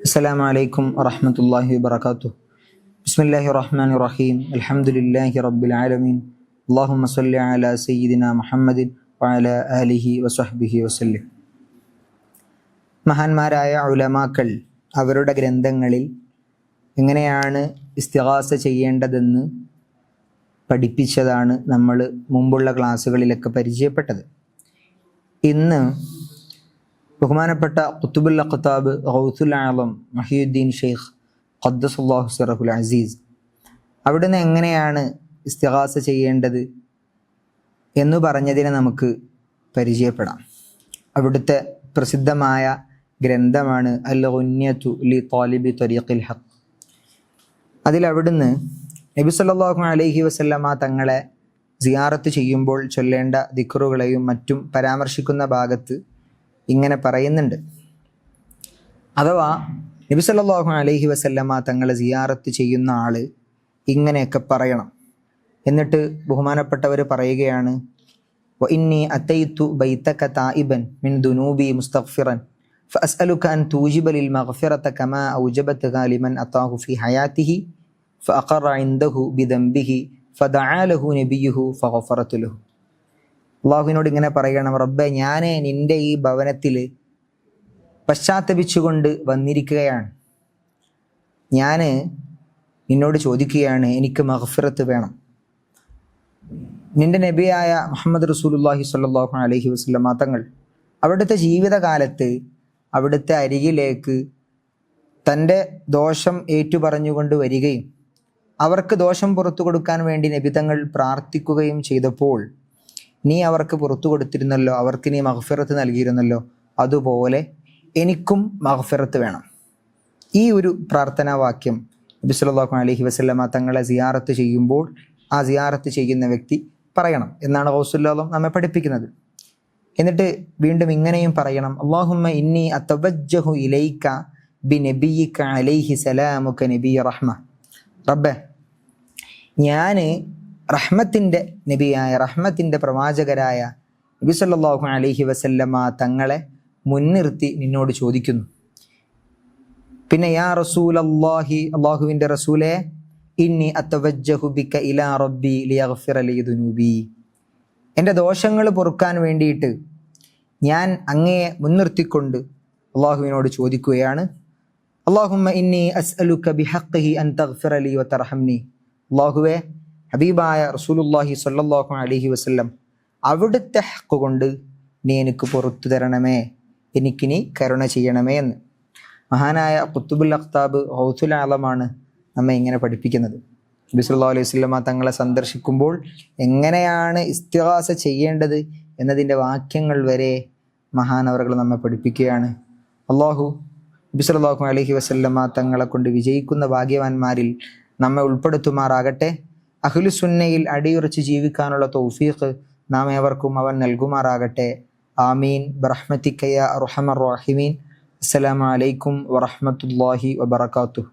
അസ്സലാമു അലൈക്കും വറഹ്മത്തുള്ളാഹി വബറകാതുഹു. ബിസ്മില്ലാഹിർ റഹ്മാനിർ റഹീം. അൽഹംദുലില്ലാഹി റബ്ബിൽ ആലമീൻ. അല്ലാഹുമ്മ സ്വല്ലി അലാ സയ്യിദിനാ മുഹമ്മദിൻ വഅലാ ആലിഹി വസഹ്ബിഹി വസല്ലം. മഹാന്മാരായ ഉലമാക്കൾ അവരുടെ ഗ്രന്ഥങ്ങളിൽ എങ്ങനെയാണ് ഇസ്തിഗാസ ചെയ്യേണ്ടതെന്ന് പഠിപ്പിച്ചതാണ് നമ്മൾ മുമ്പുള്ള ക്ലാസ്സുകളിലൊക്കെ പരിചയപ്പെട്ടത്. ഇന്ന് ബഹുമാനപ്പെട്ട ഖുത്ബുൽ അഖ്താബ് ഗൗസുൽ ആലം മുഹിയുദ്ദീൻ ഷെയ്ഖ് ഖദ്ദസുല്ലാഹു സിറഹുൽ അസീസ് അവിടുന്ന് എങ്ങനെയാണ് ഇസ്തിഗാസ ചെയ്യേണ്ടത് എന്ന് പറഞ്ഞതിനെ നമുക്ക് പരിചയപ്പെടാം. അവിടുത്തെ പ്രസിദ്ധമായ ഗ്രന്ഥമാണ് അൽ ഗുന്യതു ലി താലിബി ത്വരീഖിൽ ഹഖ്. അതിലവിടുന്ന് നബി സല്ലല്ലാഹു അലൈഹി വസല്ലമ തങ്ങളെ സിയാറത്ത് ചെയ്യുമ്പോൾ ചൊല്ലേണ്ട ദിക്റുകളെയും മറ്റും പരാമർശിക്കുന്ന ഭാഗത്ത് ഇങ്ങനെ പറയുന്നുണ്ട്. അഥവാ നബി സല്ലല്ലാഹു അലൈഹി വസല്ലമ തങ്ങളെ സിയാറത്ത് ചെയ്യുന്ന ആള് ഇങ്ങനെയൊക്കെ പറയണം. എന്നിട്ട് ബഹുമാനപ്പെട്ടവർ പറയുകയാണ്, വഇന്നി അതൈതു ബൈതക തായിബൻ മിൻ ദുനൂബി മുസ്തഗ്ഫിറൻ ഫഅസ്അലുക അൻ തൂജിബ ലിൽ മഗ്ഫിറത കമാ ഔജബതഹാ ലിമൻ അതാഹു ഫി ഹയാതിഹി ഫഅഖറ ഇൻദഹു ബിദംബിഹി ഫദഅ ലഹു നബിയുഹു ഫഗഫറതു ലഹു. അള്ളാഹുവിനോട് ഇങ്ങനെ പറയണം, റബ്ബേ, ഞാൻ നിൻ്റെ ഈ ഭവനത്തിൽ പശ്ചാത്തപിച്ചുകൊണ്ട് വന്നിരിക്കുകയാണ്. ഞാൻ നിന്നോട് ചോദിക്കുകയാണ്, എനിക്ക് മഗ്ഫിറത്ത് വേണം. നിൻ്റെ നബിയായ മുഹമ്മദ് റസൂലുള്ളാഹി സ്വല്ലല്ലാഹു അലൈഹി വസല്ലം തങ്ങൾ അവിടുത്തെ ജീവിതകാലത്ത് അവിടുത്തെ അരികിലേക്ക് തൻ്റെ ദോഷം ഏറ്റുപറഞ്ഞുകൊണ്ട് വരികയും അവർക്ക് ദോഷം പുറത്തു കൊടുക്കാൻ വേണ്ടി നബി തങ്ങൾ പ്രാർത്ഥിക്കുകയും ചെയ്തപ്പോൾ നീ അവർക്ക് പുറത്തു കൊടുത്തിരുന്നല്ലോ, അവർക്ക് നീ മഗ്ഫിറത്ത് നൽകിയിരുന്നല്ലോ, അതുപോലെ എനിക്കും മഗ്ഫിറത്ത് വേണം. ഈ ഒരു പ്രാർത്ഥനാ വാക്യം നബി സല്ലല്ലാഹു അലൈഹി വസല്ലമ തങ്ങളെ സിയാറത്ത് ചെയ്യുമ്പോൾ ആ സിയാറത്ത് ചെയ്യുന്ന വ്യക്തി പറയണം എന്നാണ് ഗൗസുൽ ആലം നമ്മെ പഠിപ്പിക്കുന്നത്. എന്നിട്ട് വീണ്ടും ഇങ്ങനെയും പറയണം, അല്ലാഹുമ്മ ഇന്നി അതവജ്ജഹു ഇലൈക ബിനബിയിക അലൈഹി സലാമുക നബിയ റഹ്മ. റബ്ബേ, ഞാൻ റഹ്മത്തിൻ്റെ നബിയായ റഹ്മത്തിൻ്റെ പ്രവാചകരായ നബി സല്ലല്ലാഹു അലൈഹി വസല്ലമ തങ്ങളെ മുൻനിർത്തി നിന്നോട് ചോദിക്കുന്നു. പിന്നെ യാ റസൂലല്ലാഹി, അല്ലാഹുവിൻ്റെ റസൂലേ, ഇന്നി അതവജ്ജഹു ബിക ഇലാ റബ്ബി ലിയഗ്ഫിറ ലി ദുനൂബി. എൻ്റെ ദോഷങ്ങൾ പൊറുക്കാൻ വേണ്ടിയിട്ട് ഞാൻ അങ്ങയെ മുൻനിർത്തിക്കൊണ്ട് അള്ളാഹുവിനോട് ചോദിക്കുകയാണ്. അല്ലാഹുമ്മ ഇന്നി അസ്അലുക ബിഹഖ്ഖിഹി അൻ തഗ്ഫിറ ലി വതർഹംനി. അല്ലാഹുവേ, ഹബീബായ റസൂലുള്ളാഹി സ്വല്ലല്ലാഹു അലൈഹി വസല്ലം അവിടുത്തെ ഹഖ് കൊണ്ട് നീ എനിക്ക് പുറത്തു തരണമേ, എനിക്ക് നീ കരുണ ചെയ്യണമേ എന്ന് മഹാനായ ഖുത്ബുൽ അഖ്താബ് ഗൗസുൽ ആലമാണ് നമ്മെ ഇങ്ങനെ പഠിപ്പിക്കുന്നത്. നബി സല്ലല്ലാഹു അലൈഹി വസല്ലം തങ്ങളെ സന്ദർശിക്കുമ്പോൾ എങ്ങനെയാണ് ഇസ്തിഗാസ ചെയ്യേണ്ടത് എന്നതിൻ്റെ വാക്യങ്ങൾ വരെ മഹാനവറുകൾ നമ്മെ പഠിപ്പിക്കുകയാണ്. അല്ലാഹു നബി സല്ലല്ലാഹു അലൈഹി വസല്ലം തങ്ങളെ കൊണ്ട് വിജയിക്കുന്ന ഭാഗ്യവാന്മാരിൽ നമ്മെ ഉൾപ്പെടുത്തുമാറാകട്ടെ. അഹ്ലുസുന്നയിൽ അടിയുറച്ച് ജീവിക്കാനുള്ള തൗഫീഖ് നാം ഏവർക്കും അവൻ നൽകുമാറാകട്ടെ. ആമീൻ ബിറഹ്മതിക യാ അർഹമർ റഹീമീൻ. അസ്സലാമു അലൈക്കും വറഹ്മത്തുള്ളാഹി വബറകാതുഹു.